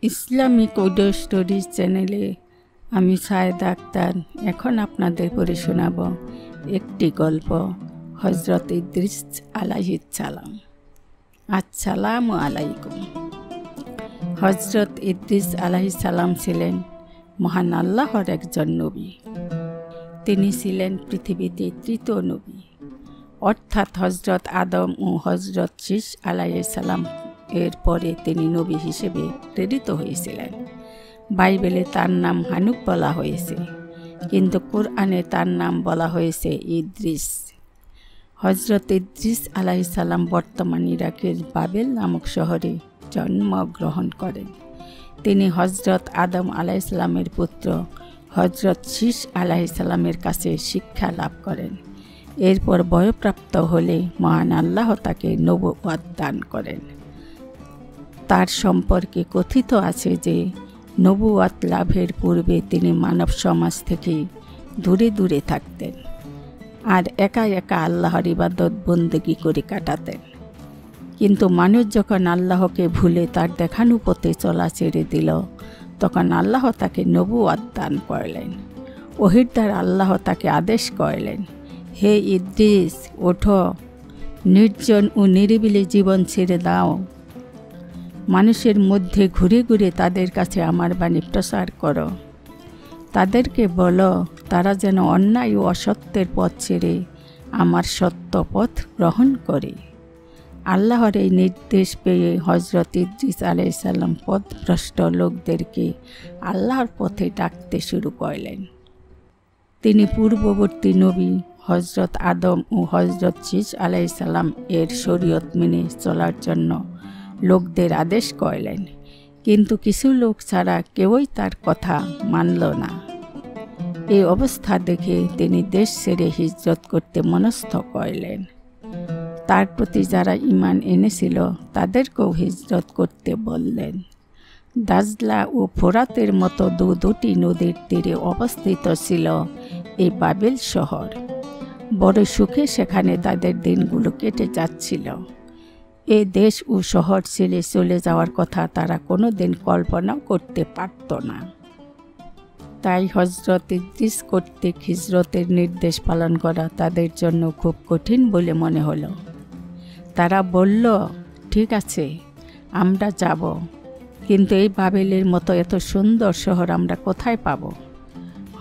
Islamic audio stories চ্যানেলে আমি সায়েদা আক্তার এখন আপনাদের পড়ে শোনাব একটি গল্প হযরত ইদ্রিস আলাইহিস সালাম। আসসালামু আলাইকুম। হযরত ইদ্রিস আলাইহিস সালাম ছিলেন মহান আল্লাহর একজন নবী। তিনি ছিলেন পৃথিবীতে তৃতীয় নবী, অর্থাৎ হযরত আদম ও হযরত শীস আলাইহিস সালাম এর পরে তিনি নবী হিসেবে প্রেরিত হয়েছিলেন। বাইবেলে তার নাম হানুক বলা হয়েছে, কিন্তু কোরআনে তার নাম বলা হয়েছে ইদ্রিস। হযরত ইদ্রিস আলাইহিস সালাম বর্তমান ইরাকের বাবেল নামক শহরে জন্মগ্রহণ করেন। তিনি হযরত আদম আলাইহিস সালামের পুত্র হযরত শীস আলাইহিস সালামের কাছে শিক্ষা লাভ করেন। এরপর বয়ঃপ্রাপ্ত হলে মহান আল্লাহ তাকে নবুয়ত দান করেন। তার সম্পর্কে কথিত আছে যে নবুয়ত লাভের পূর্বে তিনি মানব সমাজ থেকে দূরে দূরে থাকতেন আর একা একা আল্লাহর ইবাদত বন্দেগী করে কাটাতেন। কিন্তু মানুষ যখন আল্লাহকে ভুলে তার দেখানো পথে চলা ছেড়ে দিল, তখন আল্লাহ তাকে নবুয়ত দান করলেন। ওহীর দ্বারা আল্লাহ তাকে আদেশ করলেন, হে ইদ্রিস, ওঠো, নির্জন ও নিরিবিলি জীবন ছেড়ে দাও। মানুষের মধ্যে ঘুরে ঘুরে তাদের কাছে আমার বাণী প্রচার করো। তাদেরকে বলো তারা যেন অন্যায় ও অসত্যের পথ ছেড়ে আমার সত্য পথ গ্রহণ করে। আল্লাহর এই নির্দেশ পেয়ে হযরত ইদ্রিস আলাইহিস সালাম পথভ্রষ্ট লোকদেরকে আল্লাহর পথে ডাকতে শুরু করলেন। তিনি পূর্ববর্তী নবী হযরত আদম ও হযরত শীস আলাইহিস সালাম এর শরীয়ত মেনে চলার জন্য লোকদের আদেশ করলেন, কিন্তু কিছু লোক ছাড়া কেউই তার কথা মানল না। এই অবস্থা দেখে তিনি দেশ ছেড়ে হিজরত করতে মনস্থ করলেন। তার প্রতি যারা ঈমান এনেছিল তাদেরকেও হিজরত করতে বললেন। দাজলা ও ফোরাতের মতো দুটি নদীর তীরে অবস্থিত ছিল এই বাবেল শহর। বড় সুখে সেখানে তাদের দিনগুলো কেটে যাচ্ছিল। এ দেশ ও শহর ছেড়ে চলে যাওয়ার কথা তারা কোনো দিন কল্পনাও করতে পারত না। তাই হযরত ইদ্রিস কর্তৃক হিজরতের নির্দেশ পালন করা তাদের জন্য খুব কঠিন বলে মনে হলো। তারা বলল, ঠিক আছে, আমরা যাব, কিন্তু এই বাবেলের মতো এত সুন্দর শহর আমরা কোথায় পাব?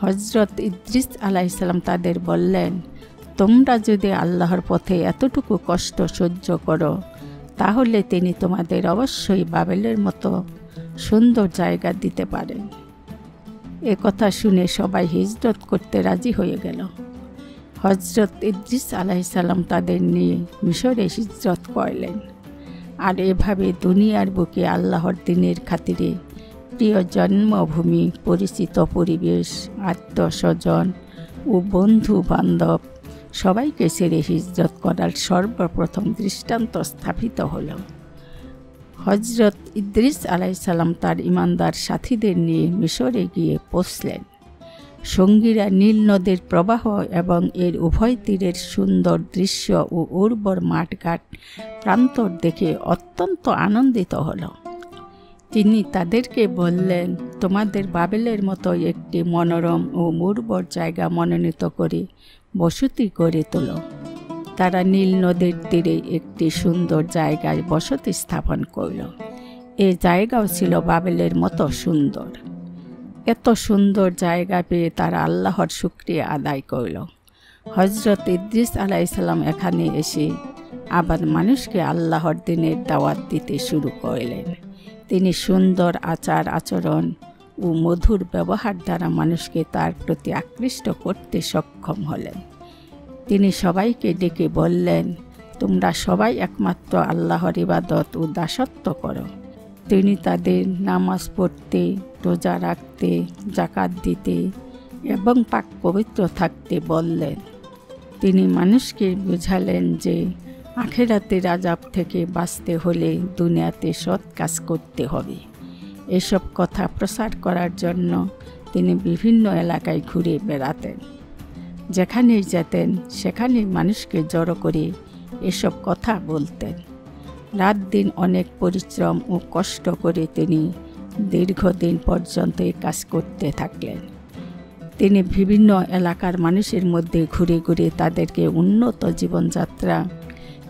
হযরত ইদ্রিস আলাইহিস সালাম তাদের বললেন, তোমরা যদি আল্লাহর পথে এতটুকু কষ্ট সহ্য করো, তাহলে তিনি তোমাদের অবশ্যই বাবেলের মতো সুন্দর জায়গা দিতে পারেন। এ কথা শুনে সবাই হিজরত করতে রাজি হয়ে গেল। হযরত ইদ্রিস আলাইহিস সালাম তাদের নিয়ে মিশরে হিজরত করলেন। আর এভাবে দুনিয়ার বুকে আল্লাহর দ্বীনের খাতিরে প্রিয় জন্মভূমি, পরিচিত পরিবেশ, আত্মস্বজন ও বন্ধু বান্ধব সবাইকে ছেড়ে হিজরত করার সর্বপ্রথম দৃষ্টান্ত স্থাপিত হল। হযরত ইদ্রিস আলাইহিস সালাম তার ঈমানদার সাথীদের নিয়ে মিশরে গিয়ে পৌঁছলেন। সঙ্গীরা নীল নদের প্রবাহ এবং এর উভয় তীরের সুন্দর দৃশ্য ও উর্বর মাঠঘাট প্রান্তর দেখে অত্যন্ত আনন্দিত হল। তিনি তাদেরকে বললেন, তোমাদের বাবেলের মতো একটি মনোরম ও উর্বর জায়গা মনোনীত করে বসতি করে তোলো। তারা নীল নদীর তীরে একটি সুন্দর জায়গায় বসতি স্থাপন করল। এই জায়গাও ছিল বাবেলের মতো সুন্দর। এত সুন্দর জায়গা পেয়ে তারা আল্লাহর শুকরিয়া আদায় করল। হযরত ইদ্রিস আলাইহিস সালাম এখানে এসে আবার মানুষকে আল্লাহর দ্বীনের দাওয়াত দিতে শুরু করলেন। তিনি সুন্দর আচার আচরণ ও মধুর ব্যবহার দ্বারা মানুষকে তার প্রতি আকৃষ্ট করতে সক্ষম হলেন। তিনি সবাইকে ডেকে বললেন, তোমরা সবাই একমাত্র আল্লাহর ইবাদত ও দাসত্ব করো। তিনি তাদের নামাজ পড়তে, রোজা রাখতে, যাকাত দিতে এবং পাক পবিত্র থাকতে বললেন। তিনি মানুষকে বোঝালেন যে আখিরাতের আযাব থেকে বাঁচতে হলে দুনিয়াতে সৎ কাজ করতে হবে। এসব কথা প্রচার করার জন্য তিনি বিভিন্ন এলাকায় ঘুরে বেড়াতেন। যেখানেই যেতেন সেখানে মানুষকে জড়ো করে এসব কথা বলতেন। রাত দিন অনেক পরিশ্রম ও কষ্ট করে তিনি দীর্ঘদিন পর্যন্ত এই কাজ করতে থাকলেন। তিনি বিভিন্ন এলাকার মানুষের মধ্যে ঘুরে ঘুরে তাদেরকে উন্নত জীবনযাত্রা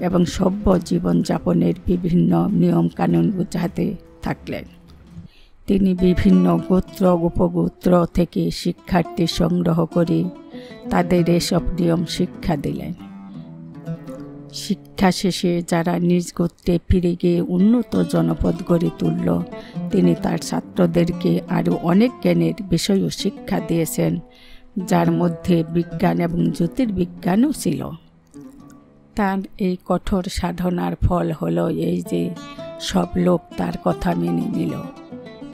এবং সভ্য জীবনযাপনের বিভিন্ন নিয়মকানুন বোঝাতে থাকলেন। তিনি বিভিন্ন গোত্র উপগোত্র থেকে শিক্ষার্থী সংগ্রহ করে তাদের এসব নিয়ম শিক্ষা দিলেন। শিক্ষা শেষে যারা নিজ গোত্রে ফিরে গিয়ে উন্নত জনপদ গড়ে তুলল, তিনি তার ছাত্রদেরকে আরও অনেক জ্ঞানের বিষয়ও শিক্ষা দিয়েছেন, যার মধ্যে বিজ্ঞান এবং জ্যোতির্বিজ্ঞানও ছিল। তার এই কঠোর সাধনার ফল হলো এই যে সব লোক তার কথা মেনে নিল।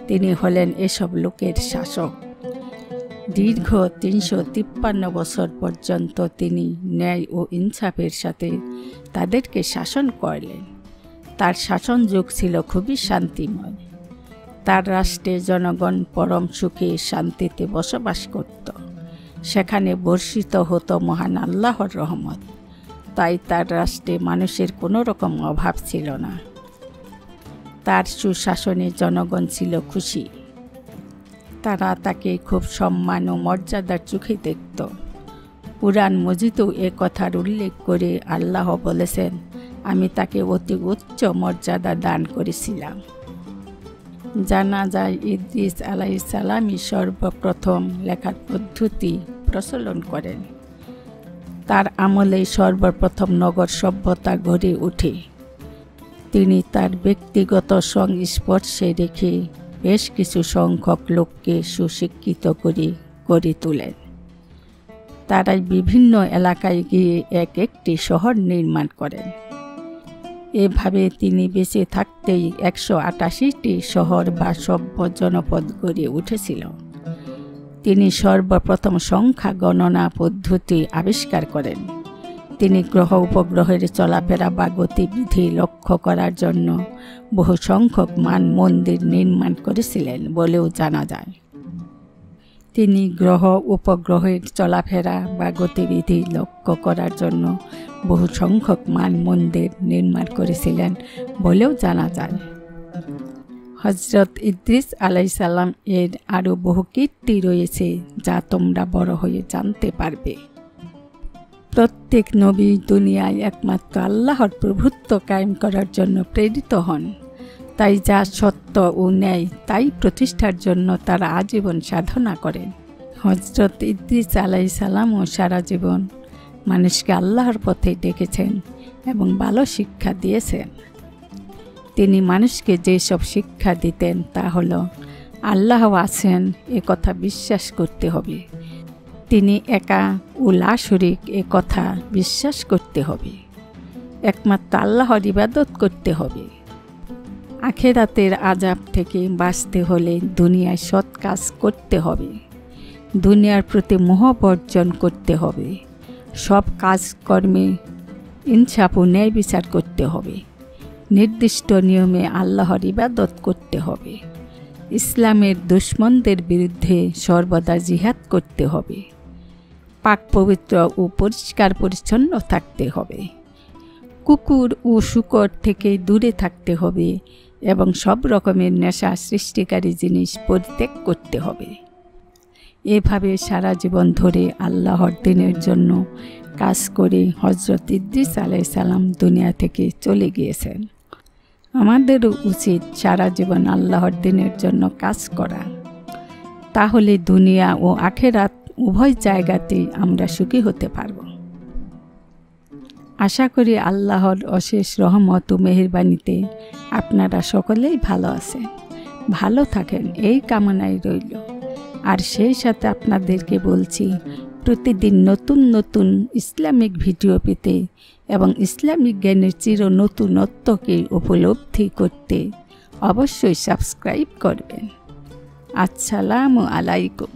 তিনি হলেন এসব লোকের শাসক। দীর্ঘ 353 বছর পর্যন্ত তিনি ন্যায় ও ইনসাফের সাথে তাদেরকে শাসন করলেন। তার শাসন যুগ ছিল খুবই শান্তিময়। তার রাষ্ট্রে জনগণ পরম সুখে শান্তিতে বসবাস করত। সেখানে বর্ষিত হতো মহান আল্লাহর রহমত। তাই তার রাষ্ট্রে মানুষের কোনো রকম অভাব ছিল না। তার সুশাসনে জনগণ ছিল খুশি। তারা তাকে খুব সম্মান ও মর্যাদার চোখে দেখত। কুরআন মজিদেও এ কথার উল্লেখ করে আল্লাহ বলেছেন, আমি তাকে অতি উচ্চ মর্যাদা দান করেছিলাম। জানা যায় ইদ্রিস আলাইহিস সালামই সর্বপ্রথম লেখার পদ্ধতি প্রচলন করেন। তার আমলেই সর্বপ্রথম নগর সভ্যতা গড়ে ওঠে। তিনি তার ব্যক্তিগত সংস্পর্শে রেখে বেশ কিছু সংখ্যক লোককে সুশিক্ষিত করে গড়ে তোলেন। তারাই বিভিন্ন এলাকায় গিয়ে এক একটি শহর নির্মাণ করেন। এভাবে তিনি বেঁচে থাকতেই 188টি শহর বা সভ্য জনপদ গড়ে উঠেছিল। তিনি সর্বপ্রথম সংখ্যা গণনা পদ্ধতি আবিষ্কার করেন। তিনি গ্রহ উপগ্রহের চলাফেরা বা গতিবিধি লক্ষ্য করার জন্য বহু সংখ্যক মান মন্দির নির্মাণ করেছিলেন বলেও জানা যায়। তিনি গ্রহ উপগ্রহের চলাফেরা বা গতিবিধি লক্ষ্য করার জন্য বহু সংখ্যক মান মন্দির নির্মাণ করেছিলেন বলেও জানা যায়। হজরত ইদ্রিস আলাইহিস সালাম এর আরও বহু কীর্তি রয়েছে, যা তোমরা বড় হয়ে জানতে পারবে। প্রত্যেক নবী দুনিয়ায় একমাত্র আল্লাহর প্রভুত্ব কায়েম করার জন্য প্রেরিত হন। তাই যা সত্য ও ন্যায় তাই প্রতিষ্ঠার জন্য তারা আজীবন সাধনা করেন। হজরত ইদ্রিস আলাইহিস সালামও সারা জীবন মানুষকে আল্লাহর পথে ডেকেছেন এবং ভালো শিক্ষা দিয়েছেন। তিনি মানুষকে যেসব শিক্ষা দিতেন তা হলো আল্লাহ আছেন এ কথা বিশ্বাস করতে হবে, তিনি একা ও লা শরীক এ কথা বিশ্বাস করতে হবে, একমাত্র আল্লাহর ইবাদত করতে হবে, আখিরাতের আযাব থেকে বাঁচতে হলে দুনিয়ায় সৎ কাজ করতে হবে, দুনিয়ার প্রতি মোহ বর্জন করতে হবে, সব কাজকর্মে ইনসাফ ও ন্যায় বিচার করতে হবে, নির্দিষ্ট নিয়মে আল্লাহর ইবাদত করতে হবে, ইসলামের দুশমনদের বিরুদ্ধে সর্বদা জিহাদ করতে হবে, পাক পবিত্র ও পরিষ্কার পরিচ্ছন্ন থাকতে হবে, কুকুর ও শূকর থেকে দূরে থাকতে হবে এবং সব রকমের নেশা সৃষ্টিকারী জিনিস পরিত্যাগ করতে হবে। এভাবে সারা জীবন ধরে আল্লাহর দ্বীনের জন্য কাজ করে হজরত ইদ্রিস আলাইহিস সালাম দুনিয়া থেকে চলে গিয়েছেন। আমাদেরও উচিত সারা জীবন আল্লাহর দ্বীনের জন্য কাজ করা। তাহলে দুনিয়া ও আখিরাত উভয় জায়গাতেই আমরা সুখী হতে পারব। আশা করি আল্লাহর অশেষ রহমত ও মেহেরবানিতে আপনারা সকলেই ভালো আছেন, ভালো থাকেন এই কামনাই রইল। আর সেই সাথে আপনাদেরকে বলছি, প্রতিদিন নতুন নতুন ইসলামিক ভিডিও পেতে এবং ইসলামিক জ্ঞানের চির নতুনত্বকে উপলব্ধি করতে অবশ্যই সাবস্ক্রাইব করবেন। আসসালামু আলাইকুম।